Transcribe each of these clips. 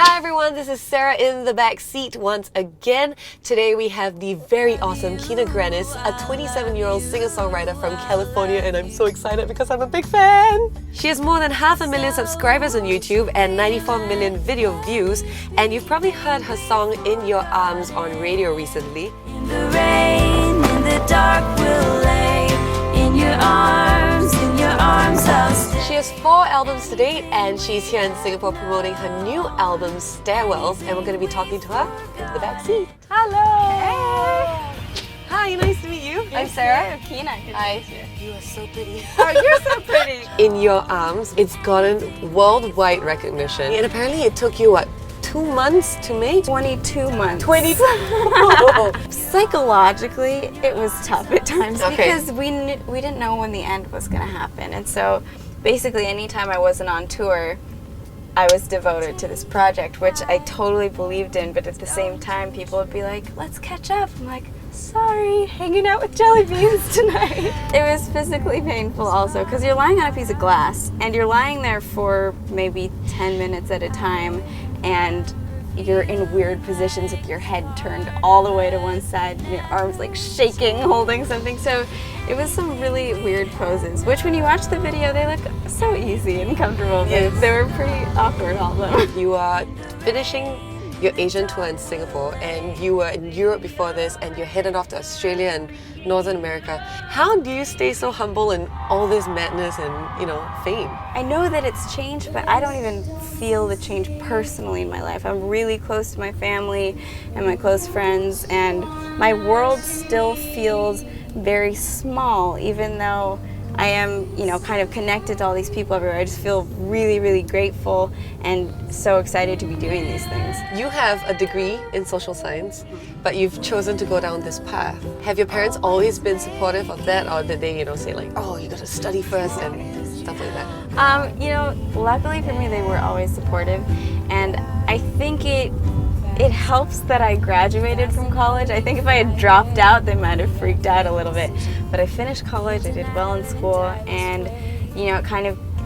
Hi everyone, this is Sarah in the Backseat once again. Today we have the very awesome Kina Grannis, a 27-year-old singer-songwriter from California, and I'm so excited because I'm a big fan! She has more than 500,000 subscribers on YouTube and 94 million video views, and you've probably heard her song In Your Arms on radio recently. In the rain, in the dark we'll lay, in your arms I'll stay. She has 4 albums to date, and she's here in Singapore promoting her new album, Stairwells, and we're going to be talking to her in the backseat. Hello! Hey! Hi, nice to meet you. I'm Sarah. Kina. Hi. You are so pretty. Oh, you're so pretty. In Your Arms, it's gotten worldwide recognition, and apparently it took you, what, 2 months to make? 22 months. 22. Psychologically, it was tough at times because we didn't know when the end was going to happen. And so basically anytime I wasn't on tour, I was devoted to this project, which I totally believed in, but at the same time people would be like, let's catch up. I'm like, sorry, hanging out with jelly beans tonight. It was physically painful also because you're lying on a piece of glass and you're lying there for maybe 10 minutes at a time, and you're in weird positions with your head turned all the way to one side and your arms like shaking, holding something. So it was some really weird poses, which when you watch the video, they look so easy and comfortable, but Yes. they were pretty awkward, all of them. You are finishing your Asian tour in Singapore, and you were in Europe before this, and you're headed off to Australia and Northern America. How do you stay so humble in all this madness and, fame? I know that it's changed, but I don't even feel the change personally in my life. I'm really close to my family and my close friends, and my world still feels very small, even though I am, kind of connected to all these people everywhere. I just feel really, really grateful and so excited to be doing these things. You have a degree in social science, but you've chosen to go down this path. Have your parents always been supportive of that, or did they, say like, oh, you gotta study first and stuff like that? Luckily for me, they were always supportive, and I think it helps that I graduated from college. I think if I had dropped out, they might have freaked out a little bit. But I finished college, I did well in school, and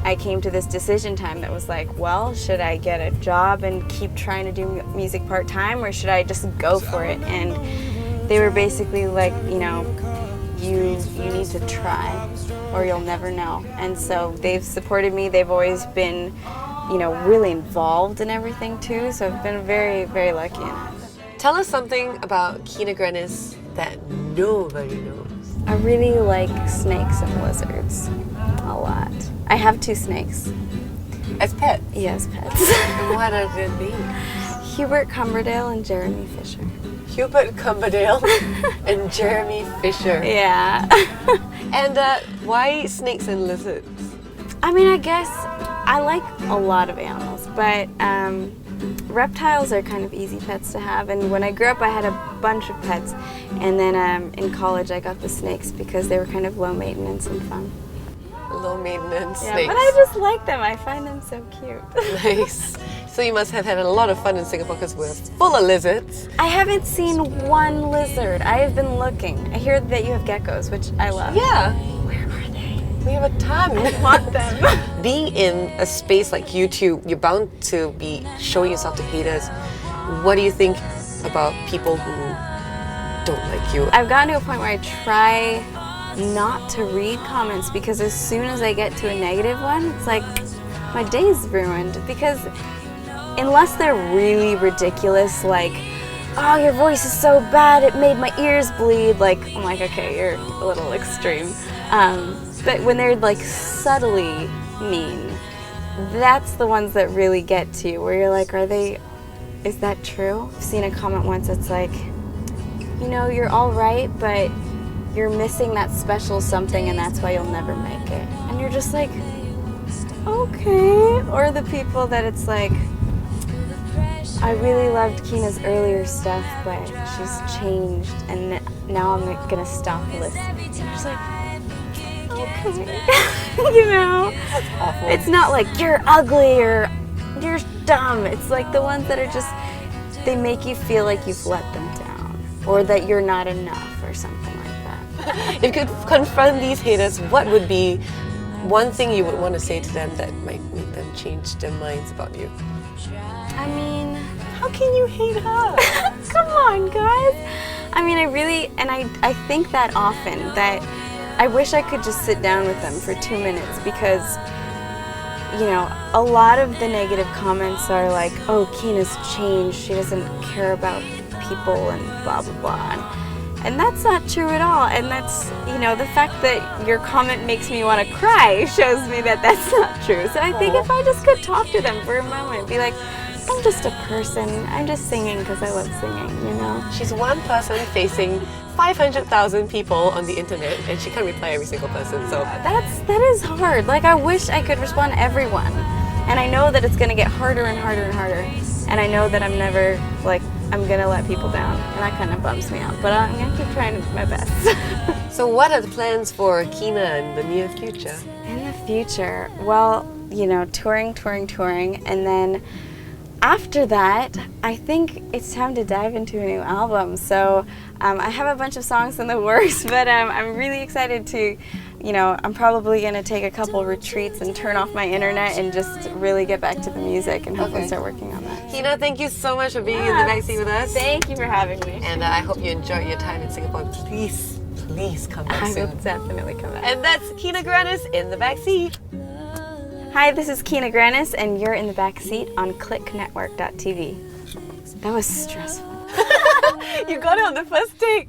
I came to this decision time that was like, well, should I get a job and keep trying to do music part-time, or should I just go for it? And they were basically like, you need to try or you'll never know. And so they've supported me. They've always been really involved in everything too, so I've been very, very lucky in it. Tell us something about Kina Grannis that nobody knows. I really like snakes and lizards a lot. I have 2 snakes. As pets? Yes, pets. And what are their names? Hubert Cumberdale and Jeremy Fisher. Hubert Cumberdale and Jeremy Fisher. Yeah. And why snakes and lizards? I guess I like a lot of animals, but reptiles are kind of easy pets to have. And when I grew up, I had a bunch of pets. And then in college, I got the snakes because they were kind of low maintenance and fun. Low maintenance Yeah, snakes. but I just like them. I find them so cute. Nice. So you must have had a lot of fun in Singapore because we're full of lizards. I haven't seen one lizard. I have been looking. I hear that you have geckos, which I love. Yeah. Where are they? We have a ton. I want them. Being in a space like YouTube, you're bound to be showing yourself to haters. What do you think about people who don't like you? I've gotten to a point where I try not to read comments, because as soon as I get to a negative one, it's like my day's ruined. Because unless they're really ridiculous, like, oh, your voice is so bad, it made my ears bleed, like, I'm like, okay, you're a little extreme. But when they're like subtly mean, that's the ones that really get to you, where you're like, is that true? I've seen a comment once that's like, you're all right, but you're missing that special something, and that's why you'll never make it. And you're just like, okay. Or the people that it's like, I really loved Kina's earlier stuff, but she's changed, and now I'm gonna stop listening. It's just like, okay. That's awful. It's not like you're ugly or you're dumb. It's like the ones that are just, they make you feel like you've let them down, or that you're not enough or something like that. If you could confront these haters, what would be one thing you would want to say to them that might make them change their minds about you? I mean, How can you hate her? come on, guys. I mean, I think that often that I wish I could just sit down with them for 2 minutes because, you know, a lot of the negative comments are like, oh, Kina's changed, she doesn't care about people and blah, blah, blah. And that's not true at all. And that's, you know, the fact that your comment makes me want to cry shows me that that's not true. So I think if I just could talk to them for a moment, be like, I'm just a person. I'm just singing because I love singing, you know? She's one person facing 500,000 people on the internet, and she can't reply every single person, so... That is hard. Like, I wish I could respond to everyone. And I know that it's going to get harder and harder and harder. And I know that I'm never, like, I'm going to let people down. And that kind of bumps me out. But I'm going to keep trying my best. So what are the plans for Kina in the near future? In the future, well, you know, touring. And then after that, I think it's time to dive into a new album. So I have a bunch of songs in the works, but I'm really excited to, you know, I'm probably going to take a couple retreats and turn off my internet and just really get back to the music and hopefully start working on that. Kina, thank you so much for being in the backseat with us. Thank you for having me. And I hope you enjoyed your time in Singapore. Please come back I soon. will definitely come back. And that's Kina Grannis in the backseat. Hi, this is Kina Grannis, and you're in the backseat on Clicknetwork.tv. That was stressful. You got it on the first take.